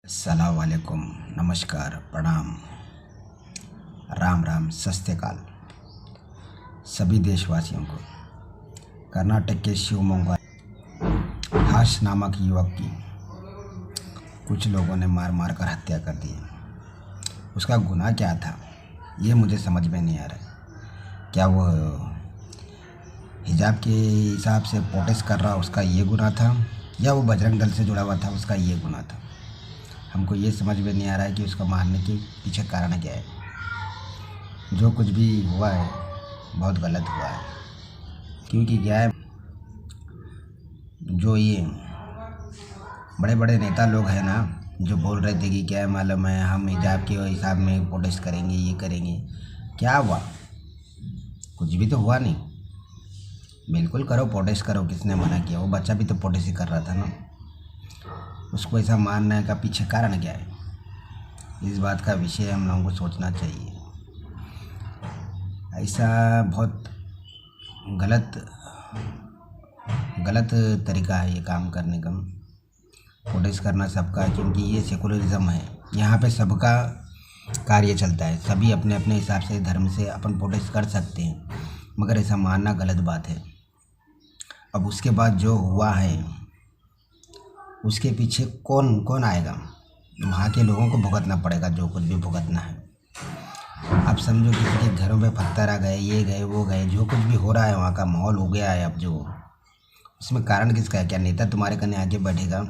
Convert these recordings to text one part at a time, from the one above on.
अस्सलाम वालेकुम, नमस्कार, प्रणाम, राम राम, सत श्री अकाल सभी देशवासियों को। कर्नाटक के शिवमोगा हर्ष नामक युवक की कुछ लोगों ने मार मार कर हत्या कर दी। उसका गुनाह क्या था ये मुझे समझ में नहीं आ रहा। क्या वो हिजाब के हिसाब से प्रोटेस्ट कर रहा उसका ये गुनाह था, या वो बजरंग दल से जुड़ा हुआ था उसका ये गुनाह था। हमको ये समझ में नहीं आ रहा है कि उसका मारने के पीछे कारण क्या है। जो कुछ भी हुआ है बहुत गलत हुआ है, क्योंकि क्या है, जो ये बड़े बड़े नेता लोग हैं ना, जो बोल रहे थे कि क्या है मालूम है हम हिजाब के हिसाब में प्रोटेस्ट करेंगे, ये करेंगे, क्या हुआ? कुछ भी तो हुआ नहीं। बिल्कुल करो, प्रोटेस्ट करो, किसने मना किया? वो बच्चा भी तो प्रोटेस्ट ही कर रहा था ना। उसको ऐसा मारने का पीछे कारण क्या है? इस बात का विषय हम लोगों को सोचना चाहिए। ऐसा बहुत गलत तरीका है ये काम करने का। प्रोटेस्ट करना सबका है, क्योंकि ये सेकुलरिज्म है। यहाँ पे सबका कार्य चलता है, सभी अपने अपने हिसाब से धर्म से अपन प्रोटेस्ट कर सकते हैं, मगर ऐसा मानना गलत बात है। अब उसके बाद जो हुआ है उसके पीछे कौन कौन आएगा? वहाँ के लोगों को भुगतना पड़ेगा, जो कुछ भी भुगतना है। अब समझो किसी के घरों पे पत्थर आ गए, ये गए वो गए, जो कुछ भी हो रहा है वहाँ का माहौल हो गया है। अब जो उसमें कारण किसका है? क्या नेता तुम्हारे कने आके बैठेगा?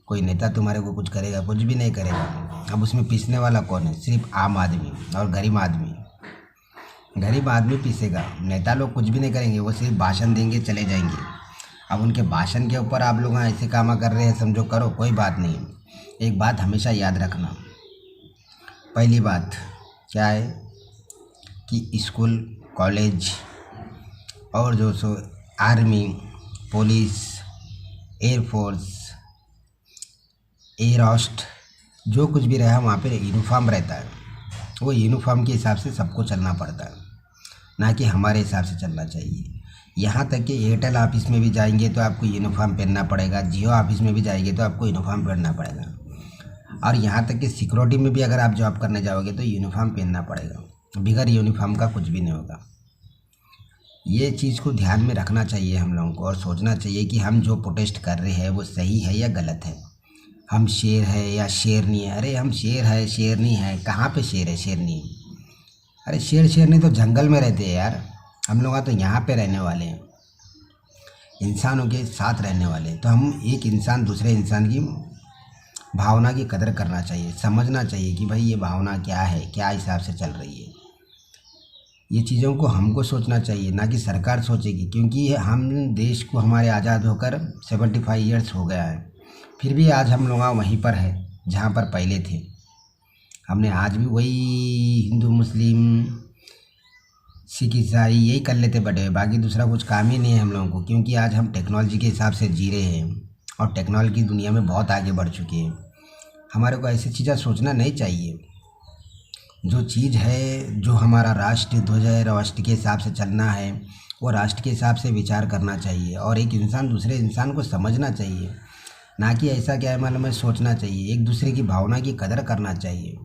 कोई नेता तुम्हारे को कुछ करेगा? कुछ भी नहीं करेगा। अब उसमें पीसने वाला कौन है? सिर्फ आम आदमी और गरीब आदमी। गरीब आदमी पीसेगा, नेता लोग कुछ भी नहीं करेंगे, वो सिर्फ भाषण देंगे, चले जाएंगे। अब उनके भाषण के ऊपर आप लोग ऐसे काम कर रहे हैं, समझो करो, कोई बात नहीं। एक बात हमेशा याद रखना, पहली बात क्या है कि स्कूल, कॉलेज और जो सो army, police, air force, air host, जो कुछ भी रहा वहाँ पे यूनिफॉर्म रहता है। वो यूनिफॉर्म के हिसाब से सबको चलना पड़ता है, ना कि हमारे हिसाब से चलना चाहिए। यहाँ तक कि एयरटेल ऑफिस में भी जाएंगे तो आपको यूनिफॉर्म पहनना पड़ेगा, जियो ऑफिस में भी जाएंगे तो आपको यूनिफॉर्म पहनना पड़ेगा, और यहाँ तक कि सिक्योरिटी में भी अगर आप जॉब करने जाओगे तो यूनिफॉर्म पहनना पड़ेगा। बगैर यूनिफॉर्म का कुछ भी नहीं होगा। ये चीज़ को ध्यान में रखना चाहिए हम लोगों को, और सोचना चाहिए कि हम जो प्रोटेस्ट कर रहे हैं वो सही है या गलत है। हम शेर है या शेरनी है? अरे हम शेर है शेरनी है? कहाँ पे शेर है शेरनी? अरे शेर शेरनी तो जंगल में रहते हैं यार। हम लोग तो यहाँ पे रहने वाले हैं, इंसानों के साथ रहने वाले हैं। तो हम एक इंसान दूसरे इंसान की भावना की कदर करना चाहिए, समझना चाहिए कि भाई ये भावना क्या है, क्या हिसाब से चल रही है। ये चीज़ों को हमको सोचना चाहिए, ना कि सरकार सोचेगी। क्योंकि हम देश को हमारे आज़ाद होकर 75 ईयर्स हो गया है, फिर भी आज हम लोग वहीं पर है जहाँ पर पहले थे। हमने आज भी वही हिंदू, मुस्लिम, सिख, ईसाई यही कर लेते बड़े, बाकी दूसरा कुछ काम ही नहीं है हम लोगों को। क्योंकि आज हम टेक्नोलॉजी के हिसाब से जी रहे हैं, और टेक्नोलॉजी की दुनिया में बहुत आगे बढ़ चुके हैं। हमारे को ऐसी चीज़ें सोचना नहीं चाहिए। जो चीज़ है, जो हमारा राष्ट्र ध्वज है, राष्ट्र के हिसाब से चलना है, वो राष्ट्र के हिसाब से विचार करना चाहिए, और एक इंसान दूसरे इंसान को समझना चाहिए, ना कि ऐसा क्या है मालूम है सोचना चाहिए। एक दूसरे की भावना की कदर करना चाहिए।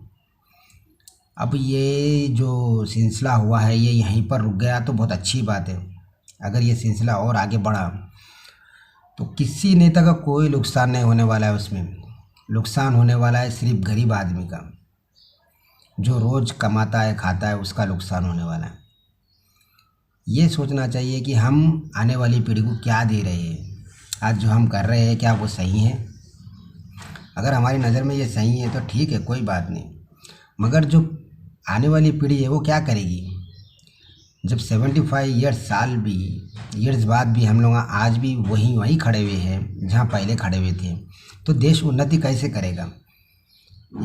अब ये जो सिलसिला हुआ है ये यहीं पर रुक गया तो बहुत अच्छी बात है। अगर ये सिलसिला और आगे बढ़ा तो किसी नेता का कोई नुकसान नहीं होने वाला है। उसमें नुकसान होने वाला है सिर्फ गरीब आदमी का, जो रोज़ कमाता है खाता है, उसका नुकसान होने वाला है। ये सोचना चाहिए कि हम आने वाली पीढ़ी को क्या दे रहे हैं। आज जो हम कर रहे हैं क्या वो सही है? अगर हमारी नज़र में ये सही है तो ठीक है, कोई बात नहीं, मगर जो आने वाली पीढ़ी है वो क्या करेगी? जब 75 ईयर्स बाद भी हम लोग आज भी वहीं खड़े हुए हैं जहाँ पहले खड़े हुए थे, तो देश उन्नति कैसे करेगा?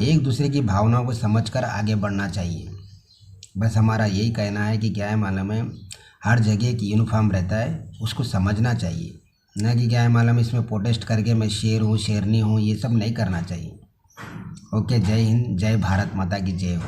एक दूसरे की भावनाओं को समझकर आगे बढ़ना चाहिए। बस हमारा यही कहना है कि क्या है मालूम है, हर जगह एक यूनिफॉर्म रहता है, उसको समझना चाहिए, ना कि क्या है मालूम इसमें प्रोटेस्ट करके मैं शेर हूँ शेरनी हूँ, ये सब नहीं करना चाहिए। ओके, जय हिंद, जय भारत माता की जय हो।